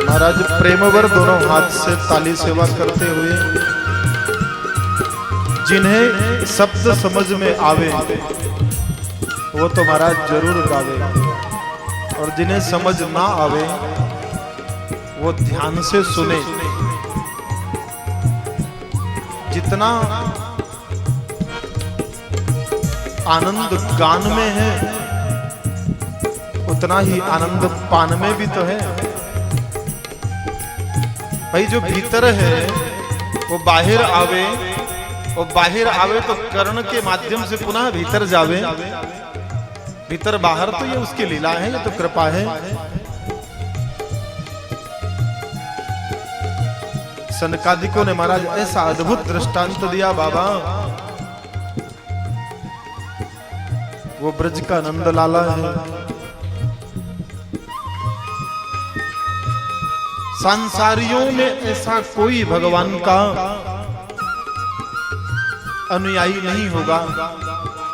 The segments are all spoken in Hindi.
महाराज प्रेमवर दोनों हाथ से ताली सेवा करते हुए जिन्हें शब्द समझ में आवे वो तो महाराज जरूर गावे, और जिन्हें समझ ना आवे वो ध्यान से सुने। जितना आनंद गान में है उतना ही आनंद पान में भी तो है। भाई जो भीतर है वो बाहर आवे, और बाहर आवे तो कर्ण के माध्यम से पुनः भीतर जावे। भीतर बाहर तो ये उसकी लीला है, ये तो कृपा है। सनकादिकों ने महाराज ऐसा अद्भुत दृष्टांत दिया बाबा, वो ब्रज का नंद लाला है। संसारियों में ऐसा कोई भगवान का अनुयायी नहीं होगा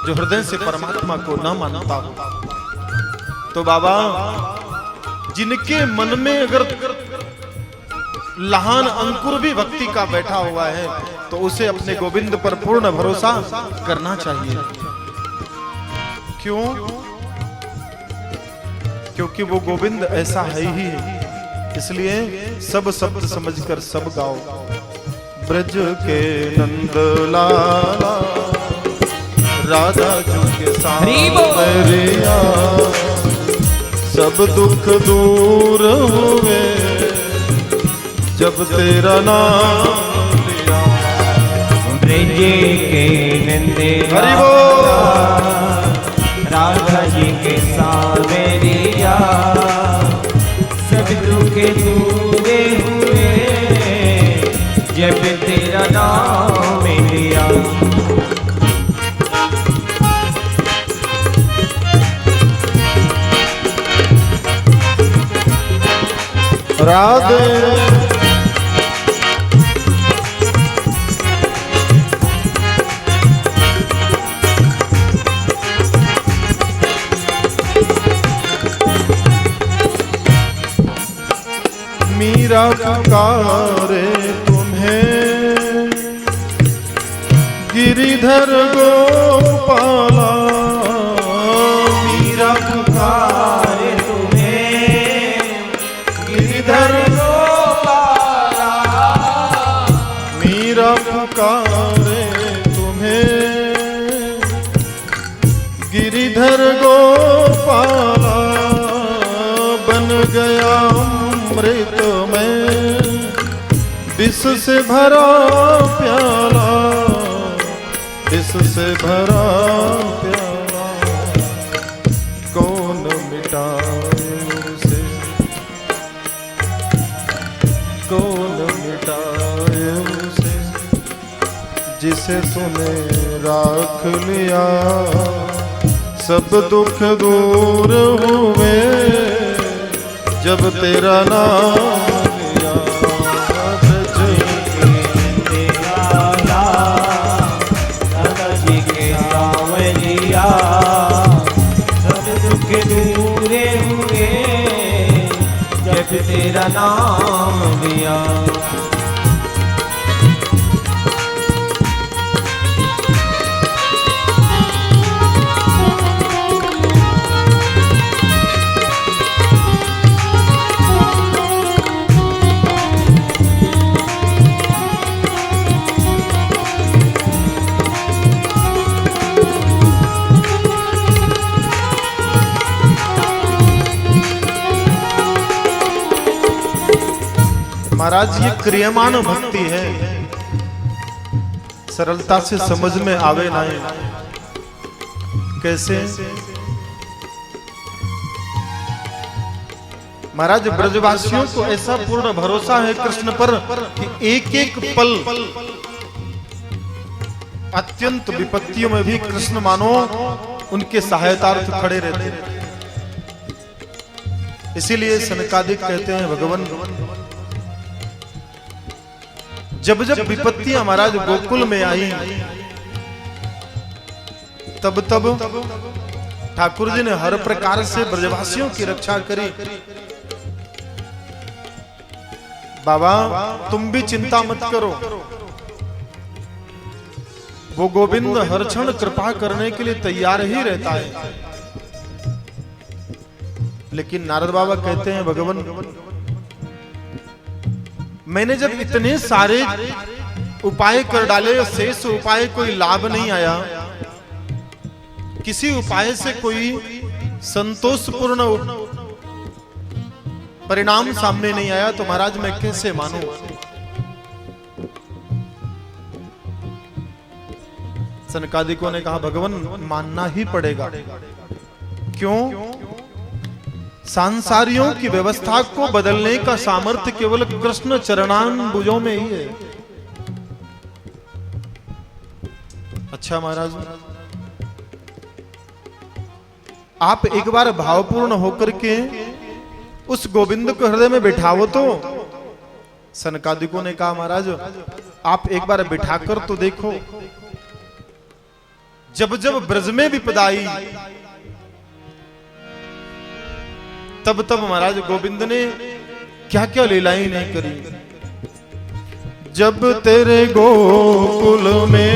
जो हृदय से परमात्मा को न मानता हो। तो बाबा जिनके मन में अगर लहान अंकुर भी भक्ति का बैठा हुआ है तो उसे अपने गोविंद पर पूर्ण भरोसा करना चाहिए। क्यों? क्योंकि वो गोविंद ऐसा है ही, इसलिए सब शब्द समझकर सब गाओ। ब्रज के नंद लाला राधा जी के सांवरिया, सब दुख दूर हुए जब तेरा नाम लिया। ब्रज के नंद राधा जी के सांवरिया, सब दुख दूर हुए जब तेरा नाम लिया। राधे मीरा पुकारे तुम्हें गिरिधर गोपाला। मीरा पुकारे तुम्हें गिरिधर गोपाला। मीरा पुकारे तुम्हें गिरिधर गोपाला। बन गया अमृत में विष से भरा प्याला, विष से भरा प्याला। कौन मिटाए उसे, कौन मिटाए उसे जिसे तूने राख लिया। सब दुख दूर हुए जब तेरा नाम लिया। ब्रज के लाला राधा जी के सांवरिया, सब दुख दूर हुए जब तेरा नाम लिया। महाराज ये क्रियमान भक्ति है, सरलता से समझ में आवे ना। कैसे? महाराज ब्रजवासियों को ऐसा पूर्ण भरोसा है कृष्ण पर कि एक एक पल अत्यंत विपत्तियों में भी कृष्ण मानो उनके सहायतार्थ खड़े रहते हैं। इसीलिए सनकादिक कहते हैं भगवान जब जब विपत्तियां महाराज गोकुल में आई तब तब ठाकुर जी ने हर प्रकार से ब्रजवासियों की रक्षा करी। बाबा तुम भी चिंता मत करो, वो गोविंद हर क्षण कृपा करने के लिए तैयार ही रहता है। लेकिन नारद बाबा कहते हैं भगवान, मैंने जब इतने सारे उपाय कर डाले, शेष उपाय कोई लाभ नहीं आया, किसी उपाय से कोई संतोषपूर्ण परिणाम सामने नहीं आया, तो महाराज मैं कैसे मानूं? सनकादिकों ने कहा भगवान मानना ही पड़ेगा। क्यों? सांसारियों की व्यवस्था को बदलने का सामर्थ्य केवल कृष्ण चरणांबुजों में ही है। अच्छा महाराज, आप एक बार भावपूर्ण होकर के उस गोविंद को हृदय में बिठाओ तो। सनकादिकों ने कहा महाराज आप एक बार बिठाकर तो देखो। जब जब ब्रज में विपदा आई, तब तब महाराज गोविंद ने क्या क्या लीलाएं नहीं करी। जब तेरे गोकुल में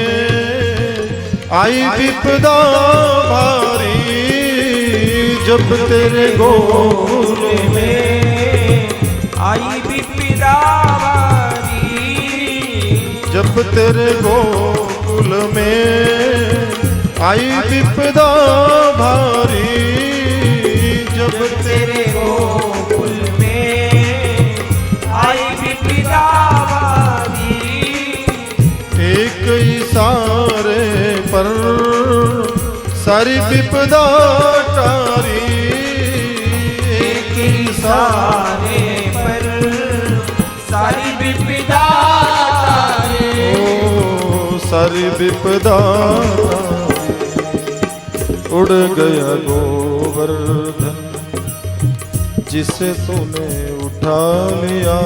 आई विपदा भारी, जब तेरे गोकुल में आई विपदा भारी, जब तेरे गोकुल में आई विपदा भारी, जब तेरे गोकुल में आई विपदा भारी, एक इशारे पर सारी विपदा टारी, एक इशारे पर सारी विपदा टारी, ओ सारी विपदा उड़ गया गोवर्धन जिसे तूने उठा लिया,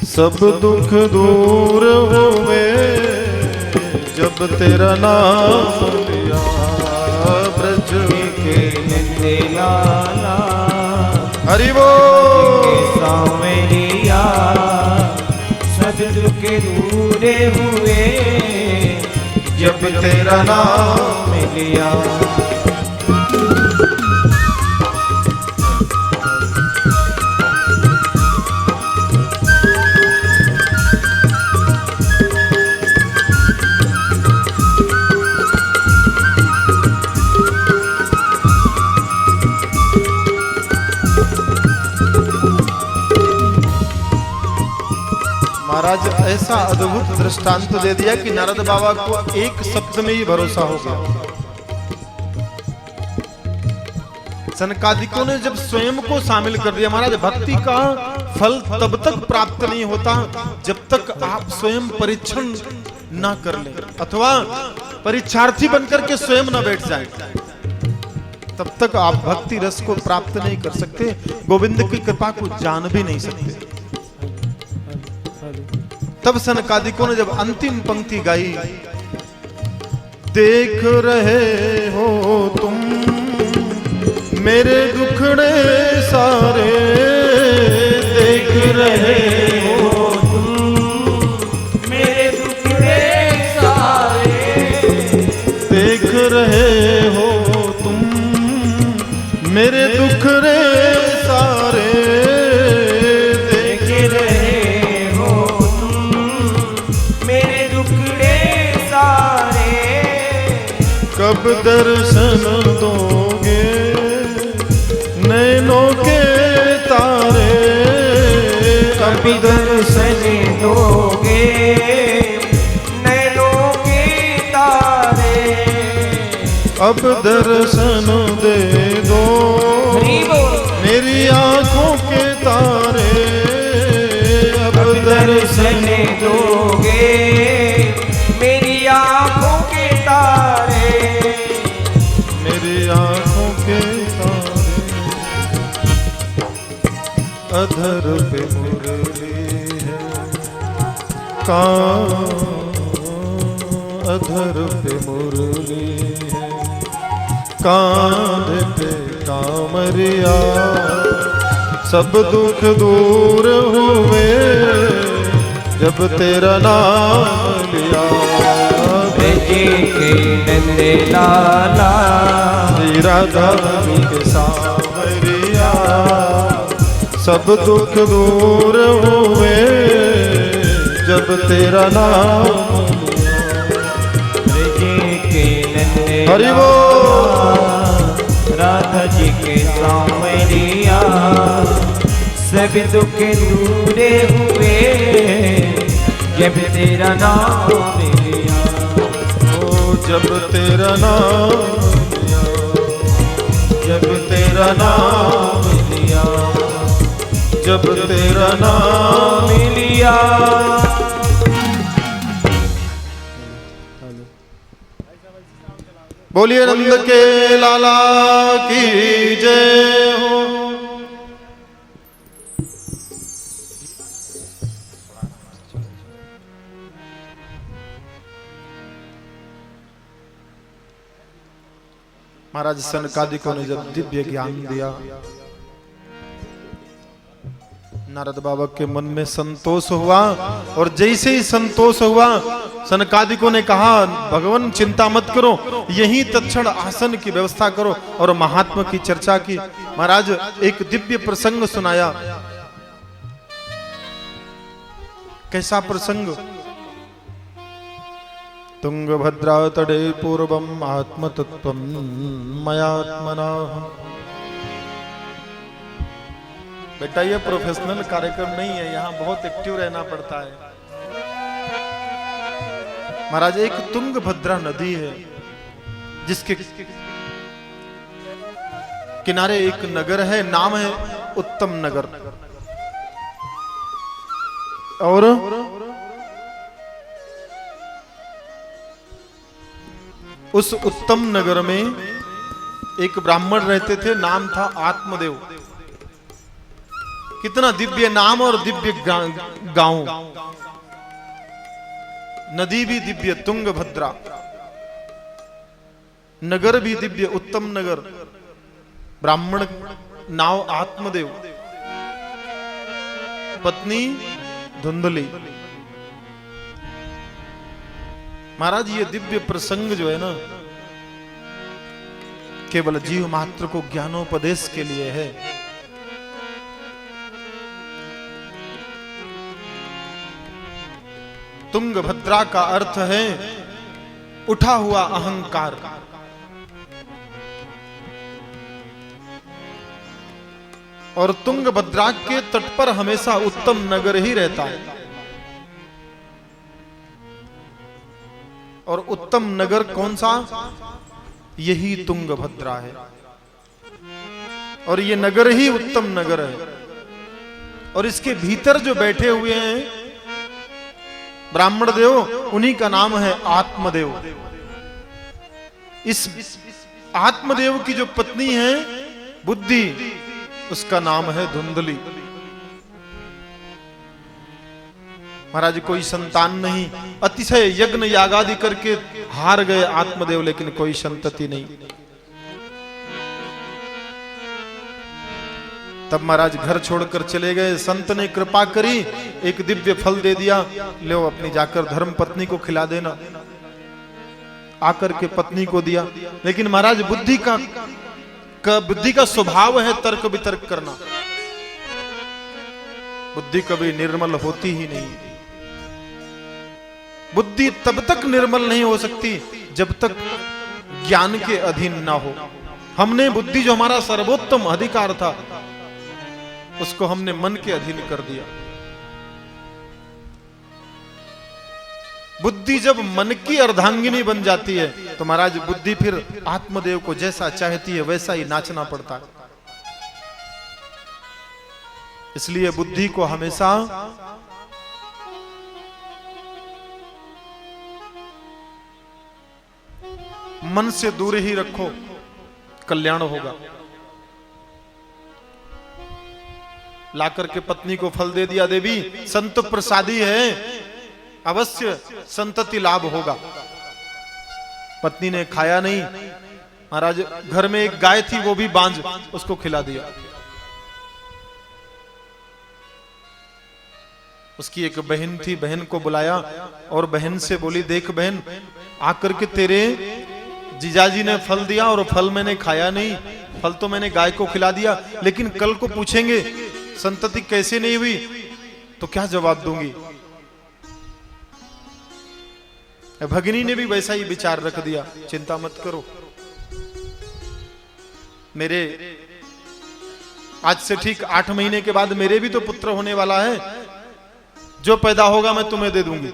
सब दुख दूर हुए जब तेरा नाम लिया। ब्रज के नंदे लाला हरि बोल सावरिया, सब दुख दूर हुए जब तेरा नाम लिया। महाराज ऐसा अद्भुत दृष्टांत दे दिया कि नारद बाबा को एक शब्द में ही भरोसा हो गया। सनकादिकों ने जब स्वयं को शामिल कर दिया, महाराज भक्ति का फल तब तक प्राप्त नहीं होता जब तक आप स्वयं परीक्षण ना कर ले, अथवा परीक्षार्थी बनकर के स्वयं ना बैठ जाए, तब तक आप भक्ति रस को प्राप्त नहीं कर सकते, गोविंद की कृपा को जान भी नहीं सकते। तब सनकादिकों ने जब अंतिम पंक्ति गाई, देख रहे हो तुम मेरे दुखड़े सारे, देख रहे हो तुम मेरे दुखड़े सारे, देख रहे हो तुम मेरे दुखड़े सारे, देख रहे हो तुम मेरे दुखड़े सारे, कब दर्शन दोगे नैनों के तारे, कब दर्शन दोगे नैनों के तारे, अब दर्शन दे दो मेरी आंखों के तारे, अब दर्शन दोगे मेरी आंखों के तारे, मेरी आंखों के तारे। अधर पे मुरली है अधर पे मुरली है, कांध पे कामरिया, सब दुख दूर हुए जब तेरा नाम लिया। ब्रज के नंद लाला श्री राधा के सांवरिया, सब दुख दूर हुए जब तेरा नाम। ब्रज के नंद हरि बोल। राधा जी के सांवरिया, सब दुख दूर हुए जब तेरा नाम लिया। ओ जब तेरा नाम लिया, जब तेरा नाम लिया, जब तेरा नाम लिया। बोलिए नंद के लाला की जय हो। महाराज सनकादिकों ने जब दिव्य ज्ञान दिया, नारद बाबा के मन में संतोष हुआ, और जैसे ही संतोष हुआ सनकादिकों ने कहा भगवान चिंता मत करो, यही तत्क्षण आसन की व्यवस्था करो, और महात्मा की चर्चा की। महाराज एक दिव्य प्रसंग सुनाया। कैसा प्रसंग? तुंगभद्रा तटे पूर्वम आत्मतत्वम मयात्मना। बेटा ये प्रोफेशनल कार्यक्रम नहीं है, यहाँ बहुत एक्टिव रहना पड़ता है। महाराज एक तुंगभद्रा नदी है जिसके किनारे एक नगर है, नाम है उत्तम नगर। और उस उत्तम नगर में एक ब्राह्मण रहते थे, नाम था आत्मदेव। कितना दिव्य नाम और दिव्य गांव। नदी भी दिव्य तुंगभद्रा, नगर भी दिव्य उत्तम नगर, ब्राह्मण नाव आत्मदेव, पत्नी धुंधली। महाराज ये दिव्य प्रसंग जो है ना, केवल जीव मात्र को ज्ञानोपदेश के लिए है। तुंगभद्रा का अर्थ है उठा हुआ अहंकार। और तुंगभद्रा के तट पर हमेशा उत्तम नगर ही रहता है। और उत्तम नगर कौन सा? यही तुंगभद्रा है। और ये नगर ही उत्तम नगर है। और इसके भीतर जो बैठे हुए हैं ब्राह्मण देव, उन्हीं का नाम है आत्मदेव। इस आत्मदेव की जो पत्नी है बुद्धि, उसका नाम है धुंधली। महाराज कोई संतान नहीं, अतिशय यज्ञ यागादि करके हार गए आत्मदेव, लेकिन कोई संतति नहीं। तब महाराज घर छोड़कर चले गए। संत ने कृपा करी, एक दिव्य फल दे दिया, लो अपनी जाकर धर्म पत्नी को खिला देना। आकर के पत्नी को दिया। लेकिन महाराज बुद्धि का स्वभाव है तर्क वितर्क करना। बुद्धि कभी निर्मल होती ही नहीं। बुद्धि तब तक निर्मल नहीं हो सकती जब तक ज्ञान के अधीन ना हो। हमने बुद्धि जो हमारा सर्वोत्तम अधिकार था, उसको हमने मन के अधीन कर दिया। बुद्धि जब मन की अर्धांगिनी बन जाती है तो महाराज बुद्धि फिर आत्मदेव को जैसा चाहती है वैसा ही नाचना पड़ता है। इसलिए बुद्धि को हमेशा मन से दूर ही रखो, कल्याण होगा। लाकर के पत्नी को फल दे दिया। देवी संत प्रसादी है, अवश्य संतति लाभ होगा। पत्नी ने खाया नहीं। महाराज घर में एक गाय थी, वो भी बांझ, उसको खिला दिया। उसकी एक बहन थी, बहन को बुलाया और बहन से बोली, देख बहन, आकर के तेरे जीजाजी ने फल दिया और फल मैंने खाया नहीं, फल तो मैंने गाय को खिला दिया, लेकिन कल को पूछेंगे संतति कैसे नहीं हुई तो क्या जवाब दूंगी। भगिनी ने भी वैसा ही विचार रख दिया, चिंता मत करो, मेरे आज से ठीक 8 महीने के बाद मेरे भी तो पुत्र होने वाला है, जो पैदा होगा मैं तुम्हें दे दूंगी।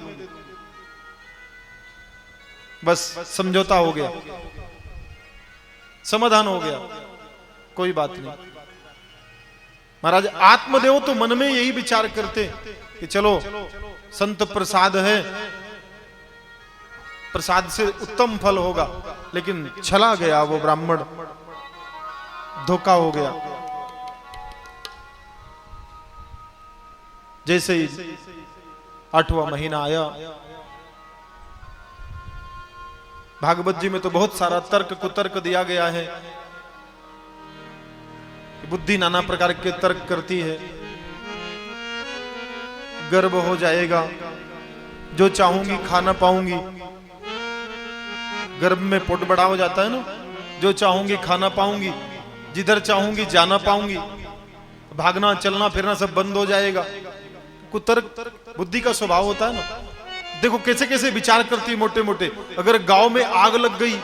बस समझौता हो गया, समाधान हो गया, कोई बात नहीं। महाराज आत्मदेव तो मन में यही विचार करते कि चलो संत प्रसाद है, प्रसाद से उत्तम फल होगा, लेकिन छला गया वो ब्राह्मण, धोखा हो गया। जैसे ही 8वां महीना आया, भागवत जी में तो बहुत सारा तर्क कुतर्क दिया गया है, बुद्धि नाना प्रकार के तर्क करती है। गर्भ हो जाएगा, जो चाहूंगी खा ना पाऊंगी, गर्भ में पेट बड़ा हो जाता है ना, जो चाहूंगी खा ना पाऊंगी, जिधर चाहूंगी जाना पाऊंगी, भागना चलना फिरना सब बंद हो जाएगा। कुतर्क बुद्धि का स्वभाव होता है ना। देखो कैसे कैसे विचार करती मोटे मोटे, अगर गांव में आग लग गई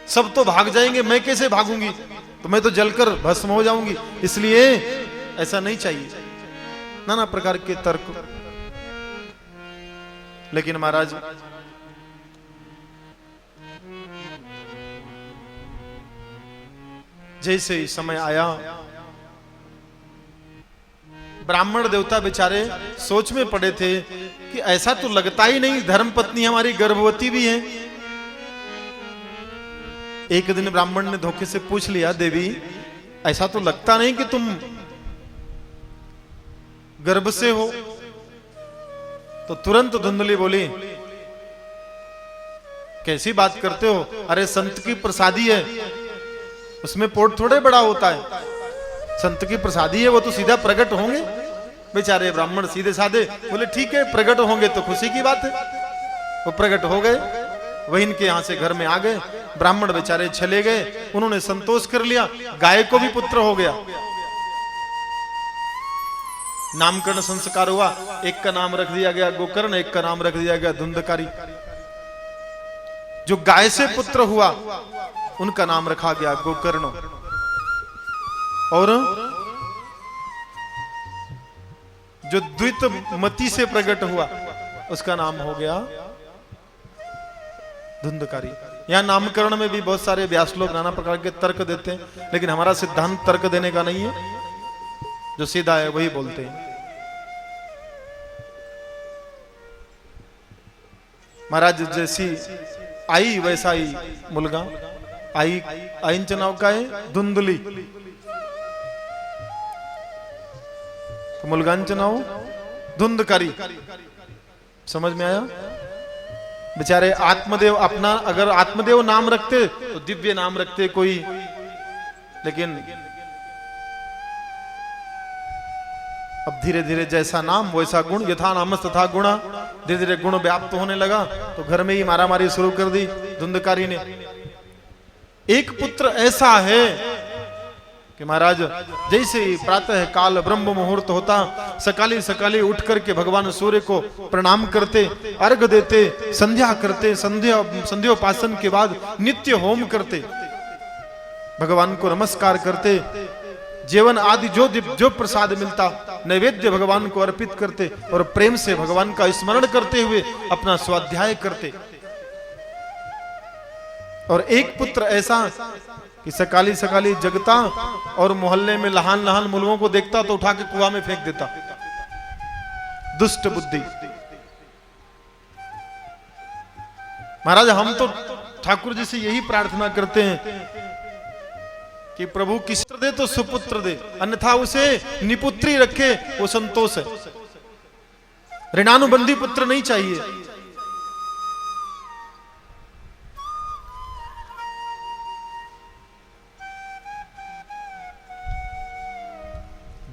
सब तो भाग जाएंगे, मैं कैसे भागूंगी, तो मैं तो जलकर भस्म हो जाऊंगी, इसलिए ऐसा नहीं चाहिए, नाना प्रकार के तर्क। लेकिन महाराज जैसे ही समय आया, ब्राह्मण देवता बेचारे सोच में पड़े थे कि ऐसा तो लगता ही नहीं धर्म पत्नी हमारी गर्भवती भी है। एक दिन ब्राह्मण ने धोखे से पूछ लिया, देवी ऐसा तो लगता नहीं कि तुम गर्भ से हो। तो तुरंत धुंधली बोली, कैसी बात करते हो, अरे संत की प्रसादी है, उसमें पोट थोड़े बड़ा होता है, संत की प्रसादी है, वो तो सीधा प्रकट होंगे। बेचारे ब्राह्मण सीधे साधे बोले, ठीक है प्रकट होंगे तो खुशी की बात है। वो प्रकट हो गए, वही इनके यहां से घर में आ गए। ब्राह्मण बेचारे चले गए, उन्होंने संतोष कर लिया, गाय को भी पुत्र हो गया। नामकरण संस्कार हुआ, एक का नाम रख दिया गया गोकर्ण, एक का नाम रख दिया गया धुंधकारी। जो गाय से पुत्र हुआ उनका नाम रखा गया गोकर्ण, और जो द्वित मति से प्रकट हुआ उसका नाम हो गया धुंधकारी। यहां नामकरण में भी बहुत सारे व्यास लोग नाना प्रकार के तर्क देते हैं, लेकिन हमारा सिद्धांत तर्क देने का नहीं है, जो सीधा है वही बोलते हैं। महाराज जैसी आई वैसा ही मुलगा आई, आईंचं नाव काय धुंधली, तो मुलगांचं नाव धुंधकारी। समझ में आया? बेचारे आत्मदेव अपना, अगर आत्मदेव नाम रखते तो दिव्य नाम रखते कोई, लेकिन अब धीरे धीरे जैसा नाम वैसा गुण, यथा नाम तथा गुणा, धीरे धीरे गुण व्याप्त होने लगा, तो घर में ही मारामारी शुरू कर दी धुंधकारी ने। एक पुत्र ऐसा है कि महाराज जैसे ही प्रातः काल ब्रह्म मुहूर्त होता, सकाली सकाली उठ करके भगवान सूर्य को प्रणाम करते, अर्घ देते, संध्या करते, संध्योपासन के बाद नित्य होम करते, भगवान को नमस्कार करते, जीवन आदि जो प्रसाद मिलता नैवेद्य भगवान को अर्पित करते, और प्रेम से भगवान का स्मरण करते हुए अपना स्वाध्याय करते। और एक पुत्र ऐसा कि सकाली सकाली जगता और मोहल्ले में लहान लहान मुलगों को देखता तो उठा के कुआं में फेंक देता। दुष्ट बुद्धि। महाराज हम तो ठाकुर जी से यही प्रार्थना करते हैं कि प्रभु किसी दे तो सुपुत्र दे, अन्यथा उसे निपुत्री रखे, वो संतोष है। ऋणानुबंधी पुत्र नहीं चाहिए।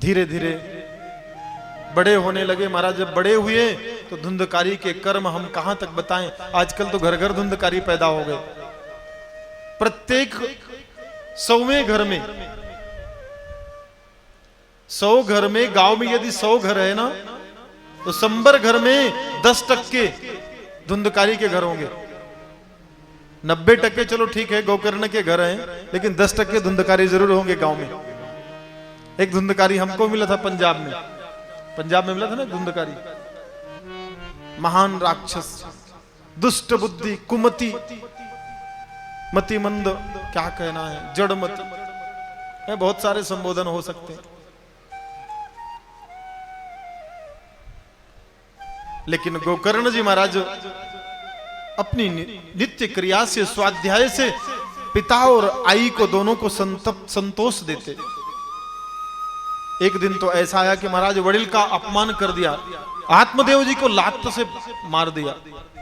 धीरे धीरे बड़े होने लगे। महाराज जब बड़े हुए तो धुंधकारी के कर्म हम कहां तक बताएं। आजकल तो घर घर धुंधकारी पैदा हो गए। प्रत्येक 100वें घर में, 100 घर में, गांव में यदि 100 घर है ना, तो 100 घर में 10% धुंधकारी के घर होंगे। 90% चलो ठीक है गोकर्ण के घर हैं, लेकिन 10% धुंधकारी जरूर होंगे गांव में। एक धुंधकारी हमको मिला था पंजाब में, मिला था ना धुंधकारी। महान राक्षस, दुष्ट बुद्धि, कुमति, मतिमंद, क्या कहना है, जड़मत है, बहुत सारे संबोधन हो सकते हैं। लेकिन गोकर्ण जी महाराज अपनी नित्य क्रिया से, स्वाध्याय से पिता और आई को, दोनों को संतोष देते। एक दिन तो ऐसा आया कि महाराज वडिल का अपमान कर दिया, आत्मदेव जी को लात से मार दिया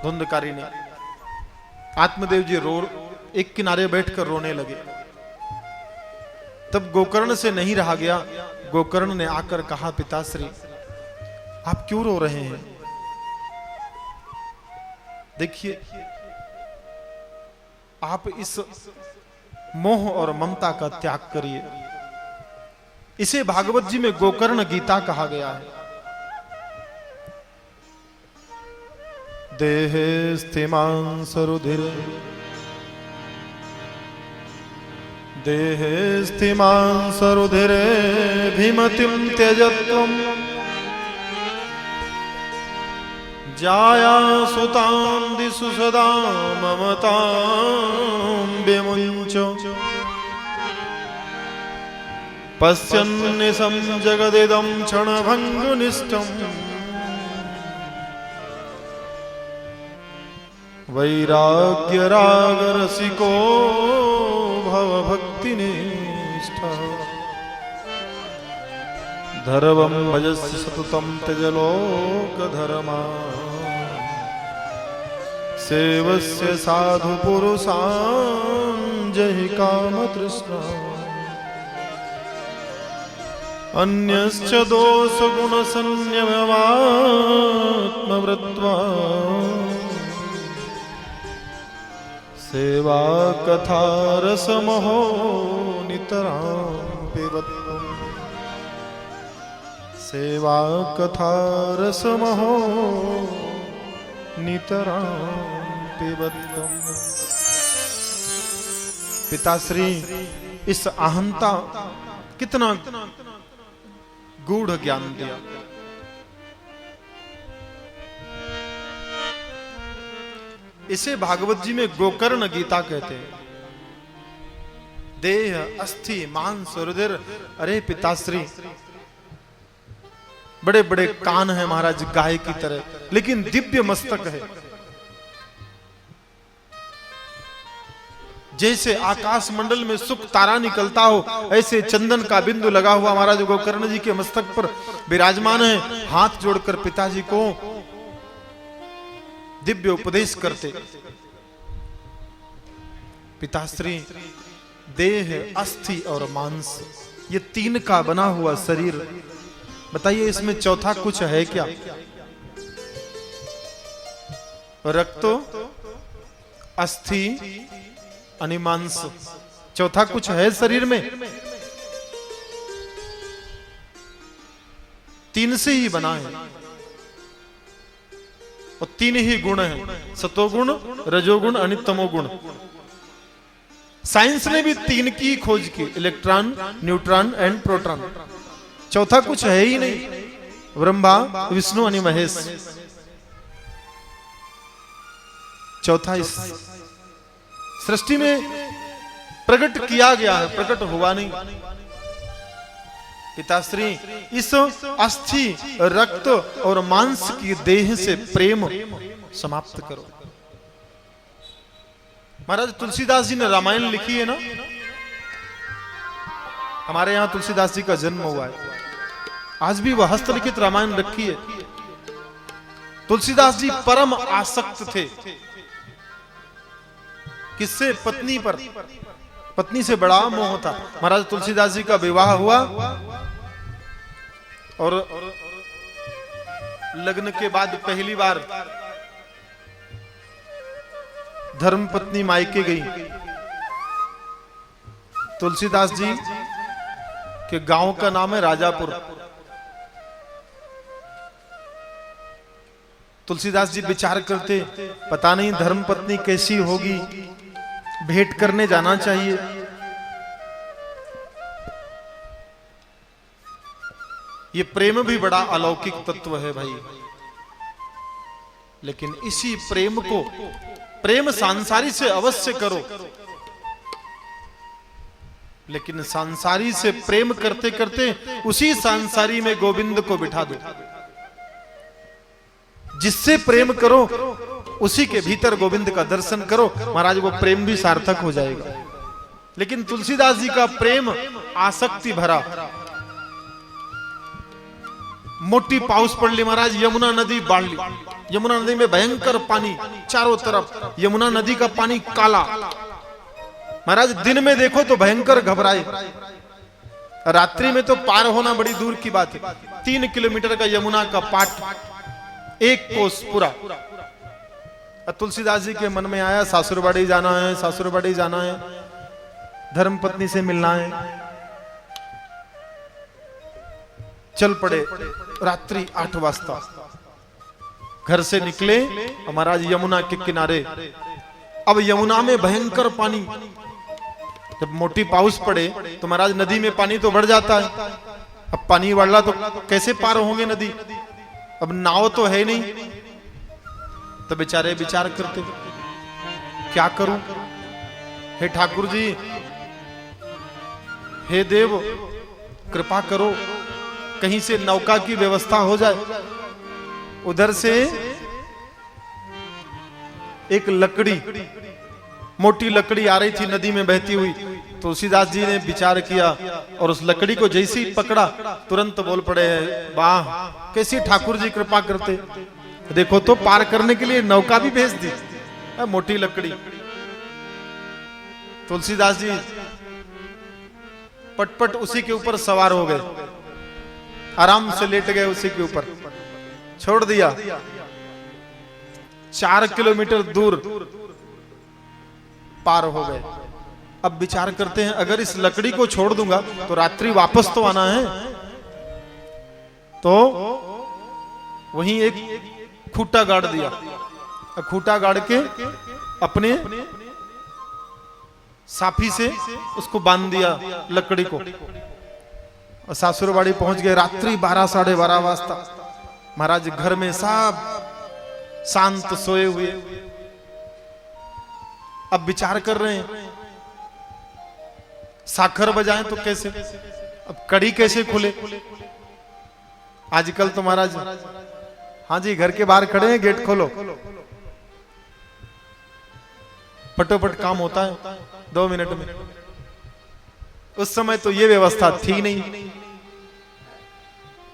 धुंधकारी ने। आत्मदेव जी एक किनारे बैठकर रोने लगे। तब गोकर्ण से नहीं रहा गया। गोकर्ण ने आकर कहा, पिताश्री आप क्यों रो रहे हैं? देखिए, आप इस मोह और ममता का त्याग करिए। इसे भागवत जी में गोकर्ण गीता कहा गया है। देहे स्थिमां सरुधिर, देहे स्थिमां सरुधिर भीमतिं त्यजत्वम् जाया सुतां दिशु सदा ममतां विमुञ्च पश्यन्निशं जगदिदं क्षणभङ्गुनिष्ठम् वैराग्यरागरसिको भवभक्तिनिष्ठः धर्मं भजस्य सततं त्यजलोकधर्मा सेवस्य साधु पुरुषान् जहि कामतृष्णा अन्यश्च दोषगुणसंयममात्मवृत्वा सेवा कथा रसमहो नितरां पिबत्वम् सेवा कथा रसमहो नितरां पिबत्वम्। पिताश्री इस अहंता कितना गूढ़ ज्ञान दिया। इसे भागवत जी में गोकर्ण गीता कहते हैं। देह अस्थि मांस रुधिर। अरे पिताश्री, बड़े बड़े कान हैं महाराज गाय की तरह, लेकिन दिव्य मस्तक है। जैसे आकाश मंडल में सुख तारा निकलता हो, ऐसे चंदन का बिंदु लगा हुआ महाराज गोकर्ण जी के मस्तक पर विराजमान है। हाथ जोड़कर पिताजी को दिव्य उपदेश करते। पिताश्री, देह अस्थि और मांस, ये 3 का बना हुआ शरीर, बताइए इसमें चौथा कुछ है क्या? रक्त, अस्थि, अनिमांस, चौथा कुछ है शरीर में? 3 से ही बना है और 3 ही गुण है, सतोगुण, रजोगुण, तमोगुण। साइंस ने भी 3 की खोज की, इलेक्ट्रॉन, न्यूट्रॉन एंड प्रोटॉन। चौथा कुछ है ही नहीं। ब्रह्मा, विष्णु अनि महेश, चौथा इस सृष्टि में प्रकट किया गया है, प्रकट हुआ नहीं। पिताश्री, इस अस्थि, रक्त और मांस की देह से प्रेम समाप्त करो। महाराज तुलसीदास जी ने रामायण लिखी है ना, हमारे यहां तुलसीदास जी का जन्म हुआ है। आज भी वह हस्तलिखित रामायण रखी है। तुलसीदास जी परम आसक्त थे। किससे? पत्नी पर। पत्नी से बड़ा मोह था। महाराज तुलसीदास जी का विवाह हुआ और लग्न के बाद पहली बार धर्मपत्नी मायके गई। तुलसीदास जी के गांव का नाम है राजापुर। तुलसीदास जी विचार करते, पता नहीं धर्मपत्नी कैसी होगी, भेंट करने जाना चाहिए। ये प्रेम भी बड़ा अलौकिक तत्व है भाई, लेकिन इसी प्रेम को, प्रेम सांसारी से अवश्य करो, लेकिन सांसारी से प्रेम करते करते उसी सांसारी में गोविंद को बिठा दो। जिससे प्रेम करो उसी के भीतर गोविंद का दर्शन करो, महाराज वो प्रेम भी सार्थक हो जाएगा। लेकिन तुलसीदास जी का प्रेम आसक्ति भरा। मोटी पाउस पड़ ली महाराज, यमुना नदी बाढ़ ली। यमुना नदी में भयंकर पानी, चारों तरफ यमुना नदी का पानी काला। महाराज दिन में देखो तो भयंकर घबराए, रात्रि में तो पार होना बड़ी दूर की बात है। 3 किलोमीटर का यमुना का पाट, एक कोस पूरा। तुलसीदास जी के मन में आया सासुरबाड़ी जाना है, सासुरबाड़ी जाना है, धर्मपत्नी से मिलना है। चल पड़े। रात्रि 8 बजता घर से निकले महाराज यमुना के किनारे। अब यमुना में भयंकर पानी, जब मोटी पाउस पड़े तो महाराज नदी में पानी तो बढ़ जाता है। अब पानी बढ़ला तो कैसे पार होंगे नदी, अब नाव तो है नहीं। तो बेचारे विचार करते, क्या करूं, हे ठाकुर जी, हे देव कृपा करो, कहीं से नौका की व्यवस्था हो जाए। उधर से एक लकड़ी, मोटी लकड़ी आ रही थी नदी में बहती हुई। तुलसीदास जी ने विचार किया और उस लकड़ी को जैसे ही पकड़ा तुरंत बोल पड़े, वाह कैसी ठाकुर जी कृपा करते, देखो तो पार करने के लिए नौका भी भेज दी, मोटी लकड़ी। तुलसीदास जी पटपट उसी के ऊपर सवार हो गए, आराम से लेट गए उसी के ऊपर, छोड़ दिया। 4 किलोमीटर दूर पार हो गए। अब विचार करते हैं, अगर इस लकड़ी को छोड़ दूंगा तो रात्रि वापस तो आना है। तो वहीं एक खूंटा गाड़ दिया, खूंटा गाड़ के अपने साफी से उसको बांध दिया लकड़ी को। और सासुरवाड़ी पहुंच गए। रात्रि 12 साढ़े 12 बजता। महाराज घर में सब शांत सोए हुए। अब विचार कर रहे हैं, साखर बजाएं तो कैसे, अब कड़ी कैसे खुले। आजकल तो महाराज, हाँ जी घर के बाहर खड़े हैं, गेट खोलो, फटोफट काम होता है 2 मिनट में। उस समय तो ये व्यवस्था थी नहीं।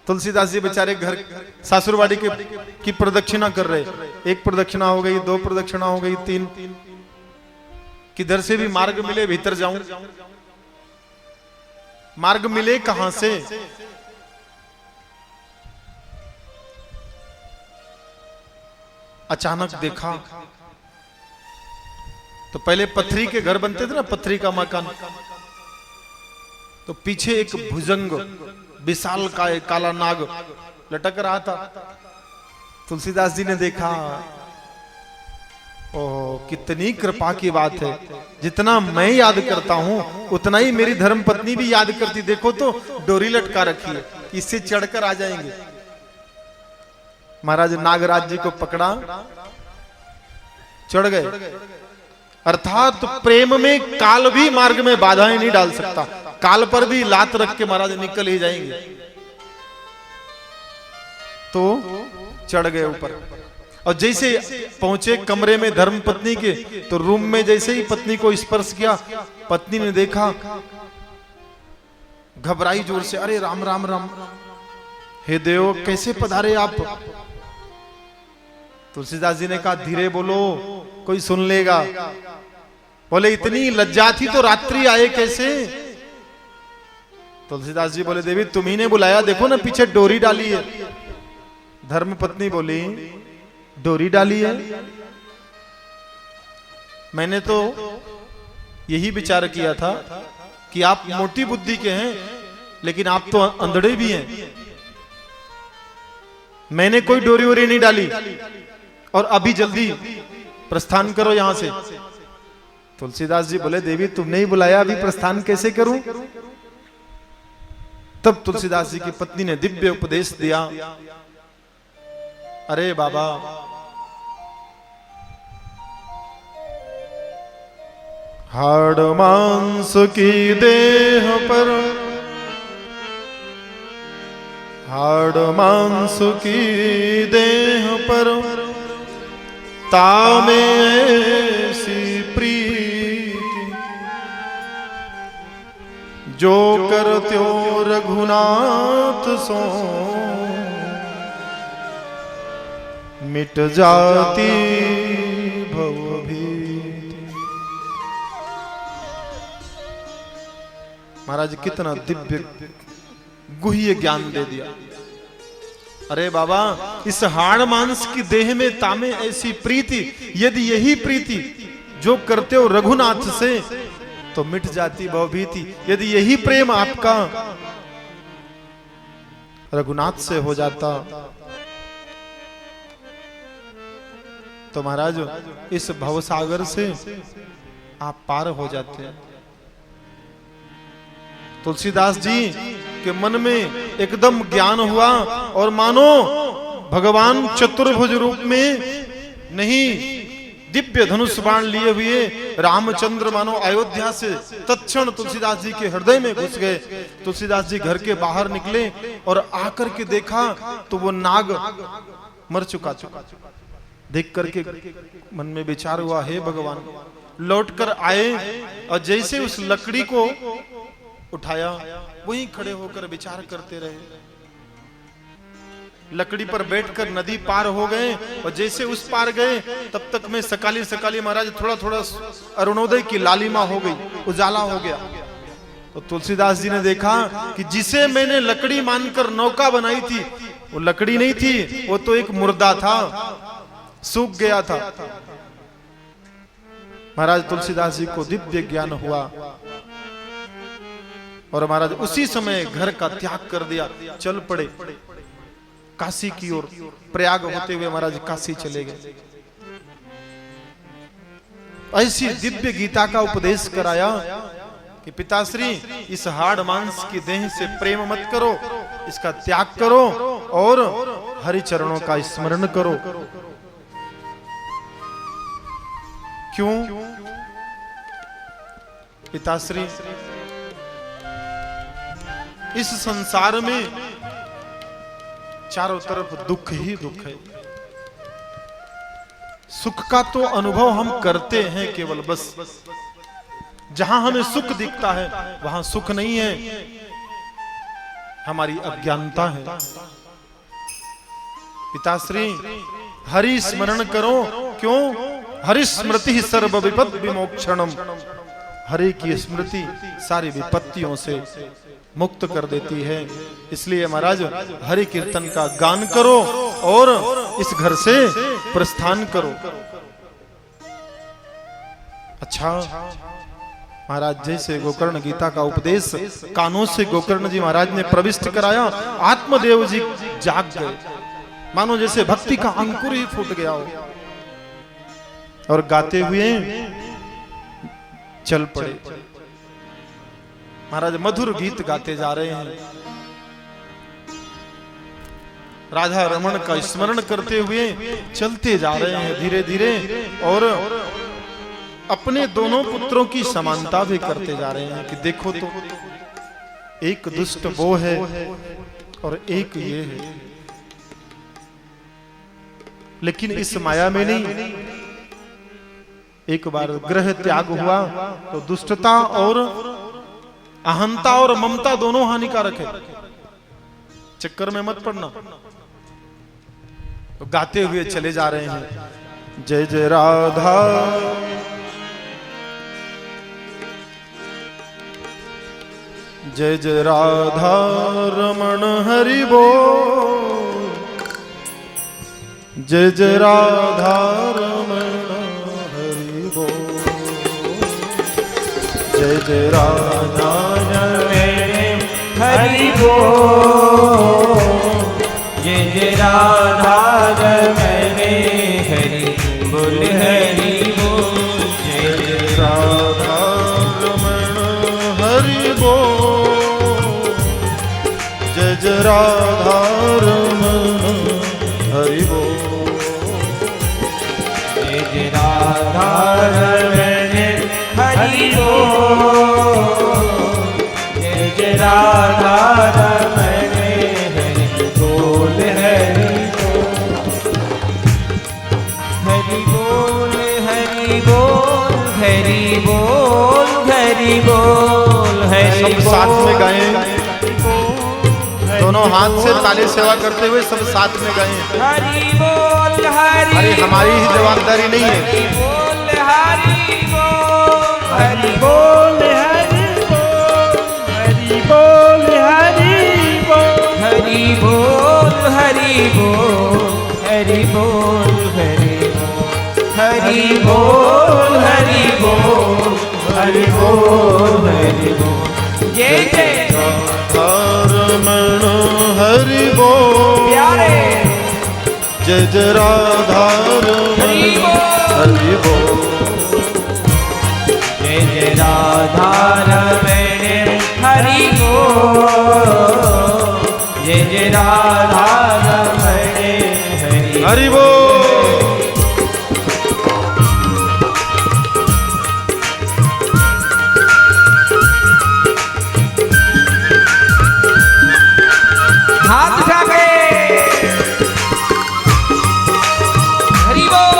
तुलसीदास जी बेचारे घर सासुरवाड़ी की प्रदक्षिणा कर रहे। 1 प्रदक्षिणा हो गई, 2 प्रदक्षिणा हो गई, 3। किधर से भी मार्ग मिले भीतर जाऊं, मार्ग मिले कहां से। अचानक देखा तो पहले पत्थरी के घर बनते थे ना, पत्थरी का मकान, तो पीछे एक भुजंग विशाल का एक काला नाग लटक रहा था। तुलसीदास जी ने देखा, ओह कितनी कृपा की बात है, जितना मैं याद करता हूं उतना ही मेरी धर्मपत्नी भी याद करती। देखो तो डोरी लटका रखी है, इससे चढ़कर आ जाएंगे। महाराज नागराज जी को पकड़ा, चढ़ गए। अर्थात प्रेम में काल भी मार्ग में बाधाएं नहीं डाल सकता। काल पर भी लात रख के महाराज निकल ही जाएंगे। तो चढ़ गए ऊपर, और जैसे पहुंचे कमरे में धर्मपत्नी के, तो रूम में जैसे ही पत्नी को स्पर्श किया, पत्नी ने देखा, घबराई जोर से, अरे राम राम राम, हे देव कैसे पधारे आप। तुलसीदास जी ने कहा, धीरे बोलो कोई सुन लेगा। बोले इतनी लज्जा थी तो रात्रि आए कैसे। तुलसीदास जी बोले, देवी तुम्ही ने बुलाया, देखो ना पीछे डोरी डाली है, धर्मपत्नी बोली, डोरी डाली है? मैंने तो यही विचार किया था कि आप मोटी बुद्धि के हैं, लेकिन आप तो अंधड़े भी हैं। मैंने कोई डोरी वोरी नहीं डाली, और अभी जल्दी प्रस्थान करो यहां से। तुलसीदास जी बोले, देवी तुमने ही बुलाया, अभी प्रस्थान कैसे करूं? तब तुलसीदास जी की पत्नी ने दिव्य उपदेश दिया, अरे बाबा, हाड़ मांस की देह पर, हाड़ मांस की देह पर तामे ऐसी प्रीति, जो करत्यो रघुनाथ सो मिट जाती भवभीति। महाराज कितना दिव्य गुह्य ज्ञान दे दिया। अरे बाबा, इस हाड़ मांस की देह में तामे ऐसी प्रीति, यदि यही प्रीति जो करते हो रघुनाथ से तो मिट जाती भवभीति। यदि यही प्रेम आपका रघुनाथ से हो जाता तो महाराज इस भवसागर से आप पार हो जाते हैं। तुलसीदास जी के मन में एकदम ज्ञान हुआ, और मानो भगवान चतुर्भुज रूप में नहीं, दिव्य धनुष बाण लिए हुए रामचंद्र मानो अयोध्या से तत्क्षण तुलसीदास जी के हृदय में घुस गए। तुलसीदास जी घर के बाहर निकले और आकर के देखा तो वो नाग मर चुका था। देख करके मन में विचार हुआ, हे भगवान। लौटकर आए और जैसे उस लकड़ी को उठाया, वहीं खड़े होकर विचार करते रहे। लकड़ी पर बैठकर नदी पार हो गए, और जैसे उस पार गए तब तक में सकाली सकाली महाराज थोड़ा थोड़ा अरुणोदय की लालिमा हो गई, उजाला हो गया। तो तुलसीदास जी ने देखा कि जिसे मैंने लकड़ी मानकर नौका बनाई थी, वो लकड़ी नहीं थी, वो तो एक मुर्दा था, सूख गया था। महाराज तुलसीदास जी को दिव्य ज्ञान हुआ, और महाराज उसी समय घर का त्याग कर दिया, चल पड़े काशी की ओर। प्रयाग होते हुए महाराज काशी चले गए। ऐसी दिव्य गीता का उपदेश कराया कि पिताश्री, इस हाड़ मांस की देह से प्रेम मत करो, इसका त्याग करो और हरि चरणों का स्मरण करो। क्यों पिताश्री? इस संसार में चारों तरफ दुख ही दुख है। सुख का तो अनुभव हम करते हैं केवल, बस जहां हमें सुख दिखता है वहां सुख नहीं है, हमारी अज्ञानता है। पिताश्री, हरि स्मरण करो। क्यों? हरि स्मृति सर्व विपद विमोक्षणम। हरि की स्मृति सारी विपत्तियों से मुक्त कर देती है। इसलिए महाराज हरि कीर्तन का गान करो और इस घर से प्रस्थान करो। अच्छा महाराज, जैसे गोकर्ण गीता का उपदेश कानों से गोकर्ण जी महाराज ने प्रविष्ट कराया, आत्मदेव जी जाग गए, मानो जैसे भक्ति का अंकुर ही फूट गया हो, और गाते हुए चल पड़े। महाराज मधुर गीत गाते जा रहे हैं, राधा रमण का स्मरण करते हुए चलते जा रहे हैं धीरे धीरे, और अपने दोनों पुत्रों की समानता भी करते जा रहे हैं कि देखो तो एक दुष्ट वो है और एक ये है। लेकिन इस माया में नहीं, एक बार ग्रह त्याग हुआ तो दुष्टता और अहंता और ममता दोनों हानिकारक है, चक्कर में मत पड़ना। तो गाते हुए चले जा रहे हैं, जय जय राधा जय जय राधा रमण हरि बोल, जय जय राधा रमण हरि बोल। जय जय राधा रमण हरि बोल। जय जय राधा रमण हरि बोल हरि बोल। जय जय राधा रमण हरि बोल। जय जय राधा रमण हरि बोल। जय जय राधा रमण हरि बोल। जय जय राधा रमण हरि बोल हरि बोल। हरि बोल हरि बोल हरि बोल हरि सब बोल। साथ में गाएं, दोनों हाथ से ताली सेवा करते हुए सब साथ में गाएं। हरि बोल हरि। अरे हमारी ही जवाबदारी नहीं है। हरि बोल हरि बोल। हरि बोल हरि बोल। हरि बोल हरि बोल। हरि बोल हरि बोल। हरि बोल हरि बोल। हरि बोल हरि बोल। हरि बोल हरि बोल। जय जय राधा रमण हरि बोल। प्यारे जय जय राधा रमण हरि बोल। जय जय राधा रमण हरि बोल। जय जय राधा रमण हरि बोल। हाथ उठा के हरि बोल।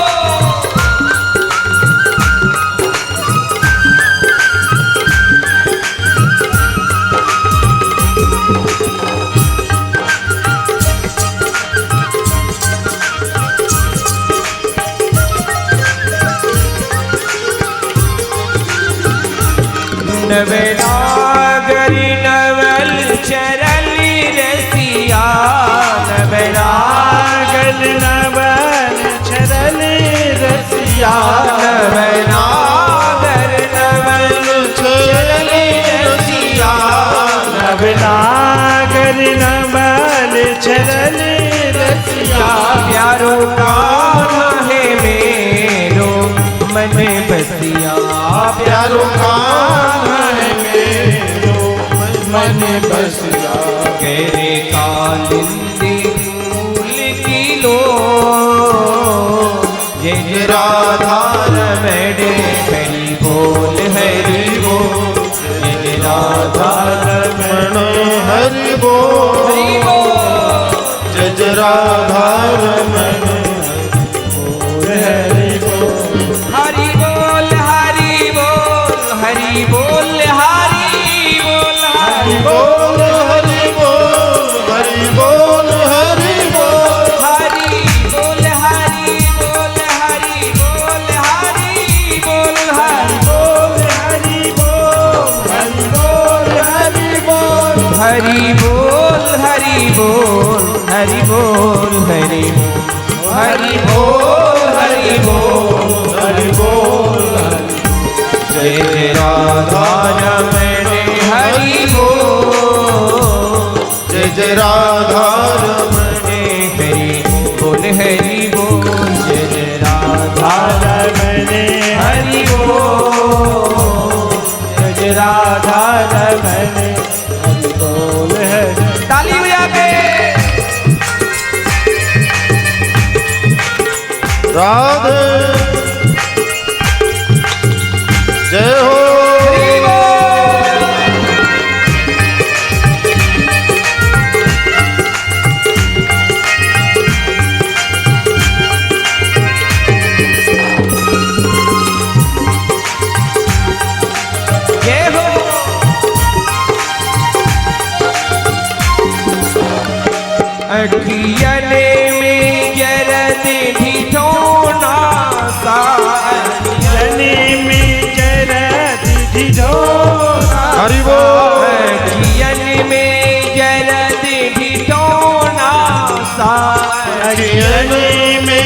नवनागरी नवल चरली रसिया। नवनागर नवल चरली रसिया। नवनागर नवल चरली रसिया। नवनागर नवल चरली रसिया। प्यारो कान्हा है मेरो मन बसिया। प्यारो कान्हा है मेरो मन बसिया। केरे कालिंदी फूल की लो। जय जय राधा रमण हरि बोल हरि बोल। जय जय राधा रमण हरि बोल। हरि बोल। जय जय राधा रमण हरि बोल। हरि बोल हरि बोल। हरि बोल हरि बोल। हरि बोल हरि बोल। हरि बोल हरि बोल। हरि बोल हरि बोल। हरि बोल हरि बोल। हरि बोल हरि बोल। हरि बोल हरि बोल। हरि बोल हरि बोल। हरि बोल हरि बोल। हरि बोल हरि बोल। हरि बोल। जय जय राधा रमण हरि बोल। जय जय राधा रमण हरि बोल हरि बोल। जय जय राधा रमण हरि बोल। जय जय राधा रमण हरि बोल हरि। ताली बजा के राधे जय हो। हरि बोल। जय हो। अखियन में जरद ढिढोना सा। अखियन में जरद ढिढोना। हरि बोल। अखियन में जरद ढिढोना सा। अखियन में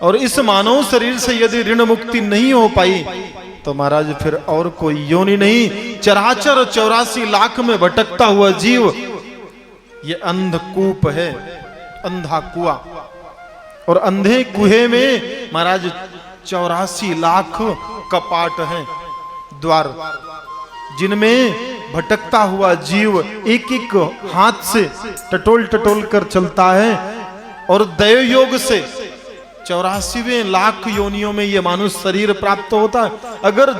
और इस मानव शरीर से यदि ऋण मुक्ति नहीं हो पाई तो महाराज फिर और कोई योनि नहीं। चराचर 84 लाख में भटकता हुआ जीव ये अंधकूप है, अंधा कुआं। और अंधे कुएं में महाराज 84 लाख कपाट हैं, द्वार, जिनमें भटकता हुआ जीव एक एक हाथ से टटोल टटोल कर चलता है। और दैव योग से 84वें लाख योनियों में यह मानुष शरीर प्राप्त होता है। अगर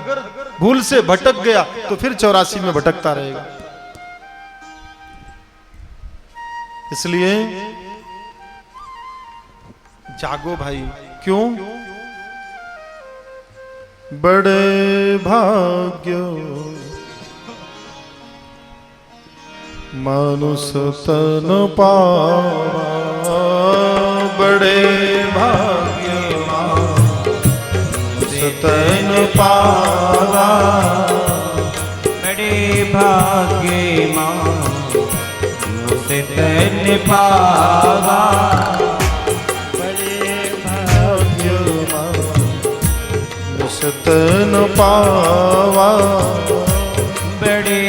भूल से भटक गया तो फिर 84 में भटकता रहेगा। इसलिए जागो भाई। क्यों? बड़े भाग्य मानुष तन पावा, बड़े भाग्य मानुष तन पावा, बड़े भाग्य मानुष तन पावा, बड़े भाग्य मानुष तन पावा, बड़े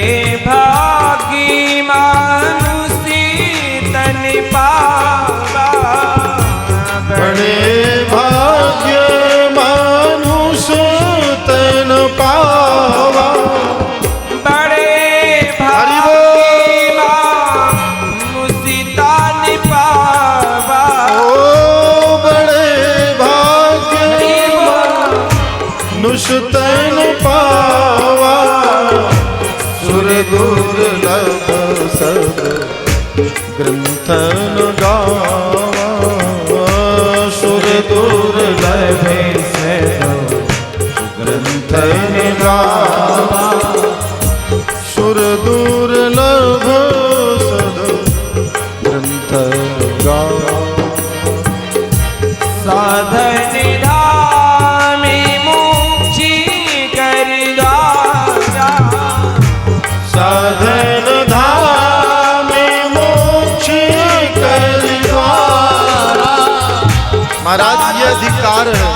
भाग्य मानुष तन पावा, बड़े भाग्य मानुष तन पावा, बड़े भाग्य मानुष तन पावा, ओ बड़े भाग्य मानुष तन पावा, सुर दुर्लभ सद ग्रंथन गावा, सुर दुर्लभ सद ग्रंथन गावा, सुर दुर्लभ सद ग्रंथन गावा। साधन धाम मुक्ति कर द्वारा, साधन धाम मोक्ष कर द्वारा। महाराज ये अधिकार है।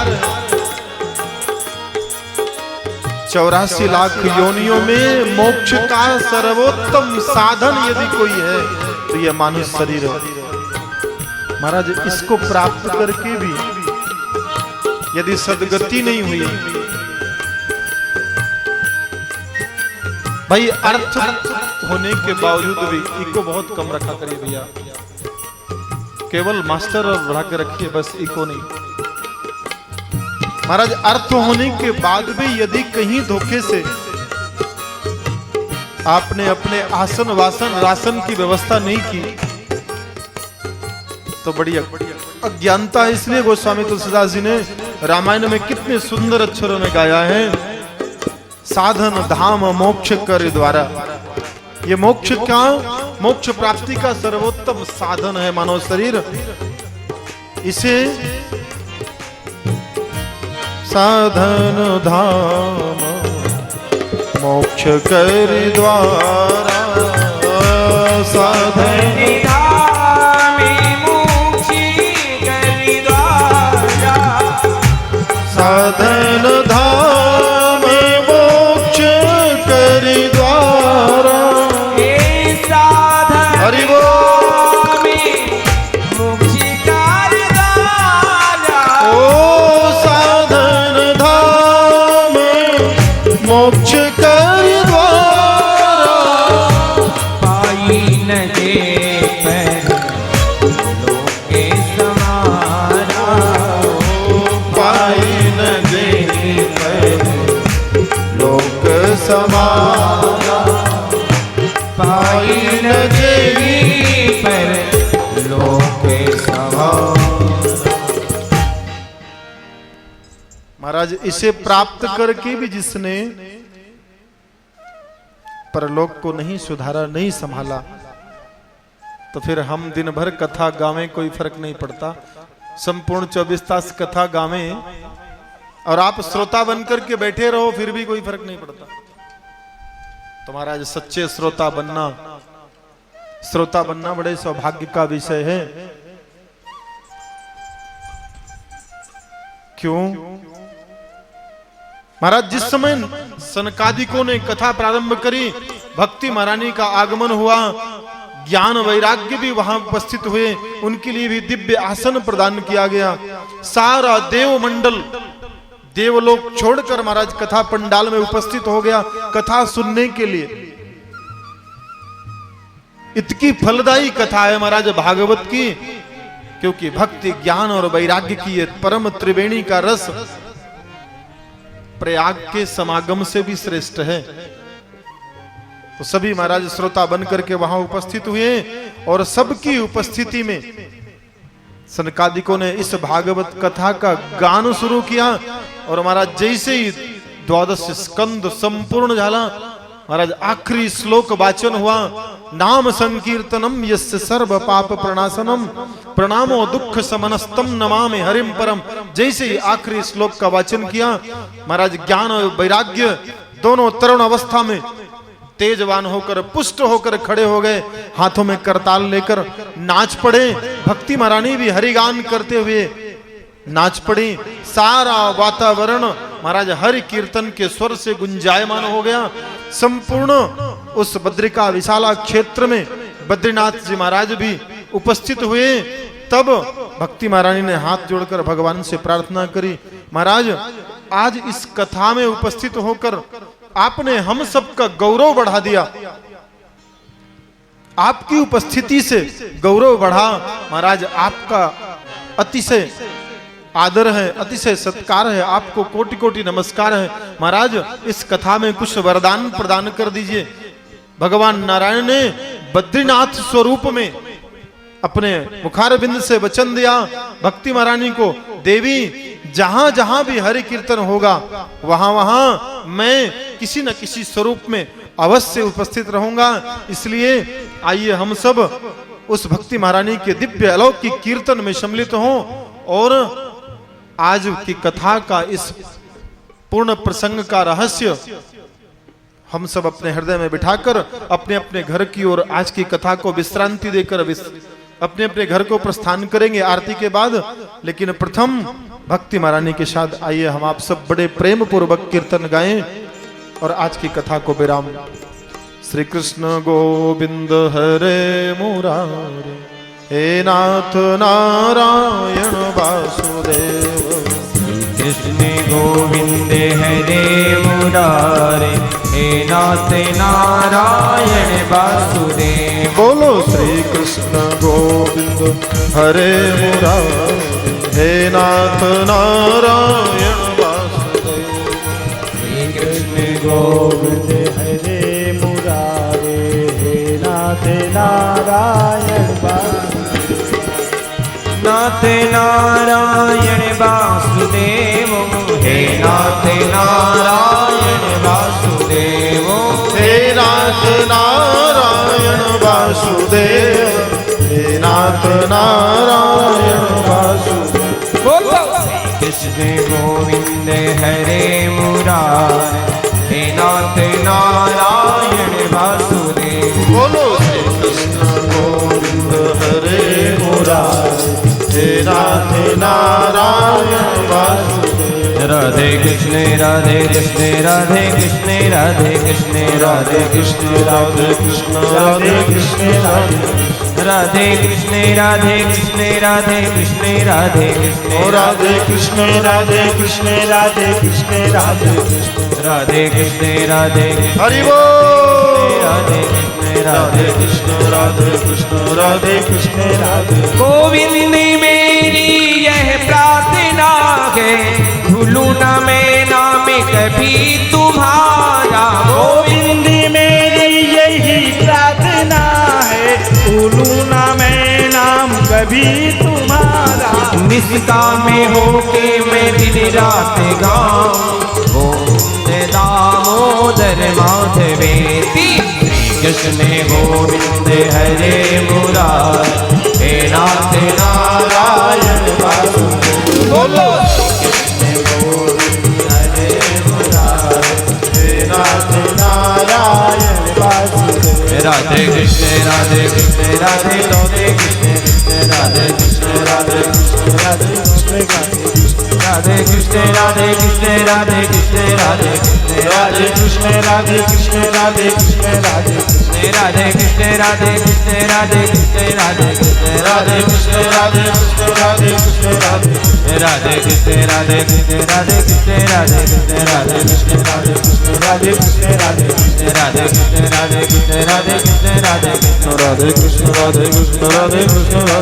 84 लाख योनियों में मोक्ष का सर्वोत्तम साधन यदि कोई है तो यह मानुष शरीर है। महाराज इसको प्राप्त करके भी यदि सदगति नहीं हुई, भाई अर्थ होने के बावजूद भी इको बहुत कम रखा करिए भैया, केवल मास्टर और बढ़ा के रखिए, बस इको नहीं। महाराज अर्थ होने के बाद भी यदि कहीं धोखे से आपने अपने आसन वासन राशन की व्यवस्था नहीं की तो बढ़िया अज्ञानता है। इसलिए गोस्वामी तुलसीदास जी ने रामायण में कितने सुंदर अक्षरों में गाया है, साधन धाम मोक्ष कर द्वारा। ये मोक्ष क्या? मोक्ष प्राप्ति का सर्वोत्तम साधन है मानव शरीर। इसे साधन धाम मोक्ष कर द्वारा, साधन धाम मुक्ति कर द्वारा, साधन धाम मोक्ष कर द्वारा। हे साधन हरि बोल। मुक्ति कर द्वारा, ओ साधन धाम मोक्ष कर द्वारा। पाई न जे पर लोके समारा, पाई न दे पर लोक समारा, पाई न देवी पर लोके समारा। महाराज इसे प्राप्त करके भी जिसने परलोक को नहीं सुधारा, नहीं संभाला, तो फिर हम दिन भर कथा गावें कोई फर्क नहीं पड़ता। संपूर्ण 24 तास कथा गावें और आप श्रोता बनकर के बैठे रहो फिर भी कोई फर्क नहीं पड़ता। तो महाराज सच्चे श्रोता बनना बड़े सौभाग्य का विषय है। क्यों? महाराज जिस समय सनकादिकों ने कथा प्रारंभ करी, भक्ति महारानी का आगमन हुआ, ज्ञान वैराग्य भी वहां उपस्थित हुए, उनके लिए भी दिव्य आसन प्रदान किया गया। सारा देव मंडल देवलोक छोड़कर महाराज कथा पंडाल में उपस्थित हो गया कथा सुनने के लिए। इतनी फलदायी कथा है महाराज भागवत की, क्योंकि भक्ति ज्ञान और वैराग्य की ये परम त्रिवेणी का रस प्रयाग के समागम से भी श्रेष्ठ है। तो सभी महाराज श्रोता बनकर के वहां उपस्थित हुए और सबकी उपस्थिति में सनकादिकों ने इस भागवत कथा का गान शुरू किया। और महाराज जैसे ही 12 स्कंद संपूर्ण झाला, महाराज आखिरी श्लोक वाचन हुआ, नाम संकीर्तनम यस्य सर्व पाप प्रणाशनम प्रणामो दुख समनस्तम नमामि हरिम परम। जैसे ही आखिरी श्लोक का वाचन किया, महाराज ज्ञान और वैराग्य दोनों तरुण अवस्था में तेजवान होकर पुष्ट होकर खड़े हो गए, हाथों में करताल लेकर नाच पड़े। भक्ति महारानी भी हरिगान करते हुए नाच पड़ी। सारा वातावरण महाराज हरि कीर्तन के स्वर से गुंजायमान हो गया। संपूर्ण उस बद्रिका विशाला क्षेत्र में बद्रीनाथ जी महाराज भी उपस्थित हुए। तब भक्ति महारानी ने हाथ जोड़कर भगवान से प्रार्थना करी, महाराज आज इस कथा में उपस्थित होकर आपने हम सबका गौरव बढ़ा दिया, आपकी उपस्थिति से गौरव बढ़ा। महाराज आपका अतिशय आदर है, अतिशय सत्कार है, आपको कोटि कोटि नमस्कार है। महाराज इस कथा में कुछ वरदान प्रदान कर दीजिए। भगवान नारायण ने बद्रीनाथ स्वरूप में अपने मुखारबिंद से वचन दिया भक्ति महारानी को, देवी जहां जहां भी हरि कीर्तन होगा वहां वहां मैं किसी न किसी स्वरूप में अवश्य उपस्थित रहूंगा। इसलिए आइए हम सब उस भक्ति महारानी के दिव्य अलौकिक कीर्तन में सम्मिलित हों और आज की कथा का इस पूर्ण प्रसंग का रहस्य हम सब अपने हृदय में बिठाकर अपने अपने घर की ओर आज की कथा को विश्रांति देकर अपने अपने घर को प्रस्थान करेंगे आरती के बाद। लेकिन प्रथम भक्ति महारानी के साथ आइए हम आप सब बड़े प्रेम पूर्वक कीर्तन गाएं और आज की कथा को विराम। श्री कृष्ण गोविंद हरे मुरारे, हे नाथ नारायण वासुदेव। कृष्ण गोविंद हरे मुरारे, हे नाथ नारायण वासुदेव। बोलो श्री कृष्ण गोविंद हरे मुरारे, हे नाथ नारायण वासुदेव। श्री कृष्ण गोविंद हरे मुरारे, हे नाथ नारायण वासुदेव। नाथ नारायण वासुदेव, हे नाथ नारायण वासुदेव। हे नाथ नारायण वासुदेव, हे नाथ नारायण वासुदेव। बोलो कृष्ण गोविंद हरे मुरारे, हे नाथ नारायण वासुदेव। बोलो श्री कृष्ण गोविंद हरे मुरारे, हे नाथ नारायण वासुदेव। राधे कृष्ण राधे कृष्ण राधे कृष्ण राधे कृष्ण राधे कृष्ण राधे कृष्ण राधे कृष्ण राधे कृष्ण राधे कृष्ण राधे कृष्ण राधे कृष्ण राधे कृष्ण राधे कृष्ण राधे कृष्ण राधे कृष्ण राधे कृष्ण राधे हरि बोल। राधे कृष्ण राधे कृष्ण राधे कृष्ण राधे कृष्ण राधे। गोविंद मेरी यह प्रार्थना है, भूलू न मैं नाम कभी तुम्हारा। गोविंद मेरी यही प्रार्थना है, भूलू ना मैं नाम कभी तुम्हारा। निष्काम में होके मैं दिन रात गाऊं, गोविंद दामोदर माधवेति। कृष्ण गोविंद हरे मुरारे, हे नाथ नारायण वासुदेव। बोलो कृष्ण गोविंद हरे मुरारे, हे नाथ नारायण वासुदेव। राधे कृष्ण राधे कृष्ण राधे राधे कृष्ण कृष्ण राधे कृष्ण राधे कृष्ण राधे कृष्ण राधे कृष्ण राधे कृष्ण राधे कृष्ण राधे कृष्ण राधे कृष्ण राधे कृष्ण राधे कृष्ण राधे कृष्ण राधे कृष्ण राधे कृष्ण राधे कृष्ण राधे कृष्ण राधे कृष्ण राधे कृष्ण राधे कृष्ण राधे राधे कृष्ण राधे कृष्ण राधे कृष्ण राधे कृष्ण राधे कृष्ण राधे कृष्ण राधे कृष्ण राधे कृष्ण राधे कृष्ण राधे कृष्ण राधे कृष्ण राधे कृष्ण राधे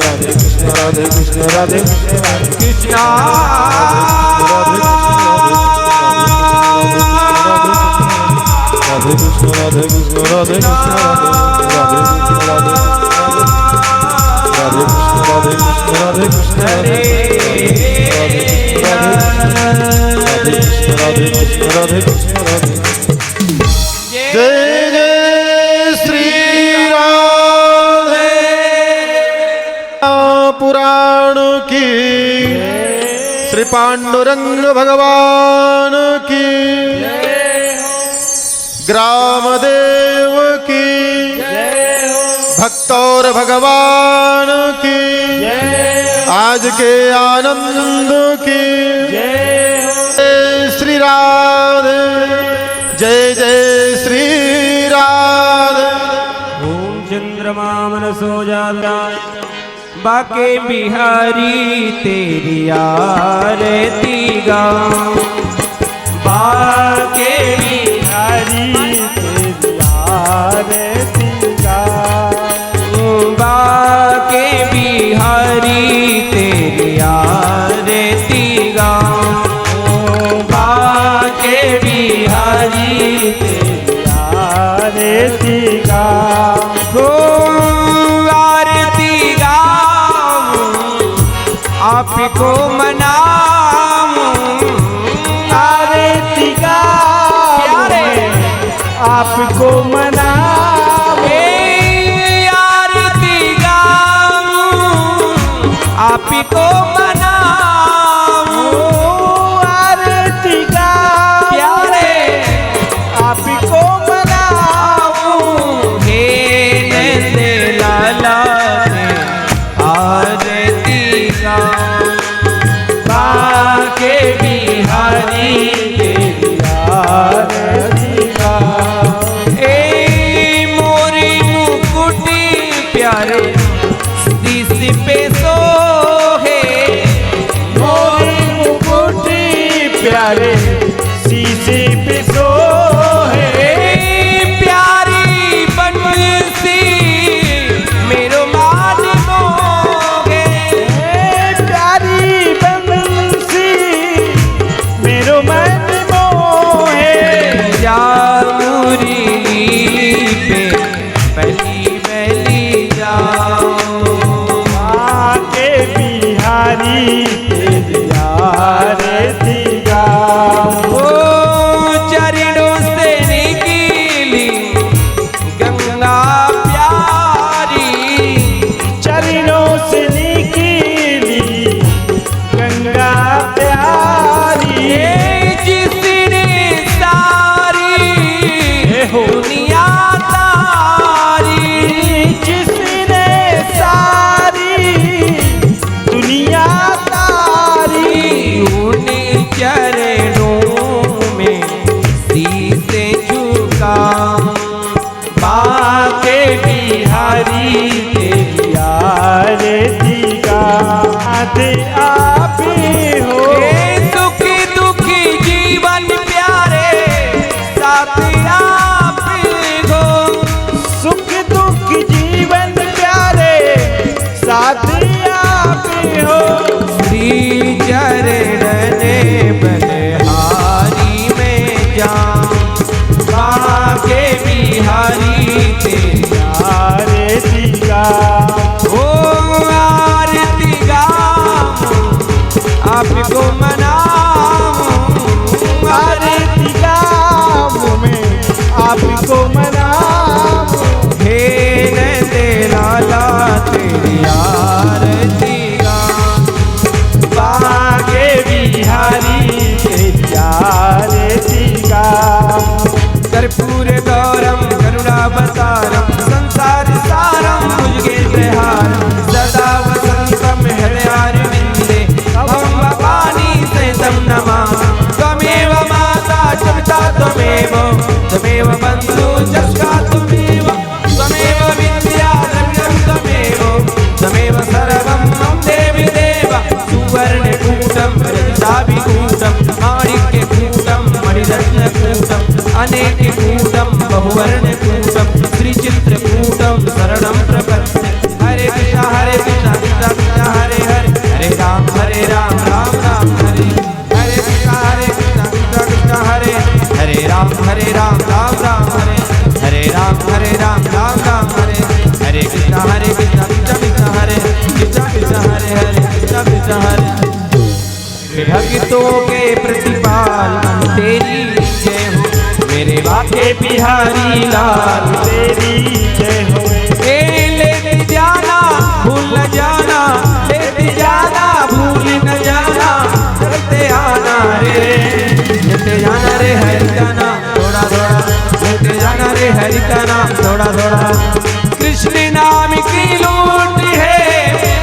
कृष्ण राधे कृष्ण राधे कृष्ण राधे कृष्ण राधे कृष्ण राधे कृष्ण राधे कृष्णा राधे कृष्ण राधे कृष्ण राधे कृष्ण राधे कृष्ण राधे कृष्ण राधे कृष्ण राधे कृष्ण राधे कृष्ण राधे जय जय श्री राधे पुराण की, श्री पांडुरंग भगवान की, ग्राम देव की, भक्त और भगवान की, आज के आनंद की। जय श्री राधे, जय जय श्री राधे। ओम चंद्रमा मनसो जाता बाके बिहारी तेरी आरती गाऊं, बाके बिहारी तेरी आरती गाऊं, बाके बिहारी तेरी आरती गाऊं, बाके बिहारी तेरी आरती गाऊं, आरती गाऊं, आपको मनाऊं, आरती गाऊं, आपको मनाऊं, आरती गाऊं, आपको मनाऊं, आरती गाऊं, प्यारे आपको मनाऊं, हे नंद लाला ने आरती गाऊं, बाके बिहारी तेरी आरती गाऊं, ए मोरे मुकुटी प्यारे शीश पे सोहे, मोरी मुकुटी प्यारे शीशे पे सोहे, प्यारी बंसी मेरो मान मोहे, प्यारी बंसी मेरो मन मोहे, जा मुरली पे पहली पहली जाऊं, आके बिहारी तेरी आरती गाऊं, ओ चरणों से निकली गंगा प्यारी, चरणों से निकली गंगा प्यारी, जिसने सारी दुनिया तारी, जिसने सारी दुनिया तारी, उन चरणों में शीश झुकाऊं, बाके बिहारी तेरी आरती गाऊं, आते आप ही हो, हे सुखी दुखी जीवन प्यारे साथ आप हो, सुख दुख जीवन प्यारे साथ आप ही हो, श्री चरण बलिहारी में जाऊं, बाके बिहारी तेरी आरती गाऊं, ओ आरती गाऊं, आपको मनाऊं, आरती गाऊं में आपको मनाऊं, हे नंद लाला तेरी बिहारी लाल तेरी जय होए। लेते जाना भूल न जाना, लेते जाना भूल न जाना, लेते आना रे, लेते जाना रे हरि का नाम थोड़ा थोड़ा, लेते जाना रे हरि का नाम थोड़ा थोड़ा। कृष्ण नाम की लूट है,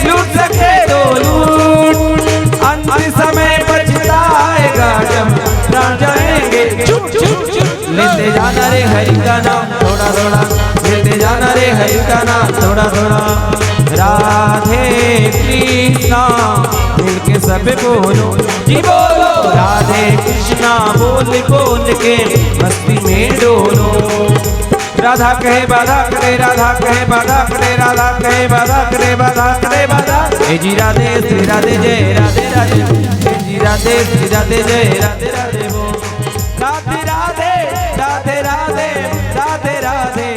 लूट सके तो लूट, अंत समय पछताएगा जब प्राण जाएंगे चुप चुप चुप। लेते जाना रे हरि का नाम थोड़ा थोड़ा, लेते जाना रे हरि का नाम थोड़ा थोड़ा। राधे कृष्णा मिलके सब बोलो जी बोलो, राधे कृष्णा बोल बोल के मस्ती में डोलो। राधा कहे बाधा करे, राधा कहे बाधा करे, राधा कहे बाधा करे, बाधा करे बाधा। हे जी राधे श्री राधे जय राधे राधे, हे जी राधे श्री राधे जय राधे राधे बोल। राधे राधे राधे राधे राधे राधे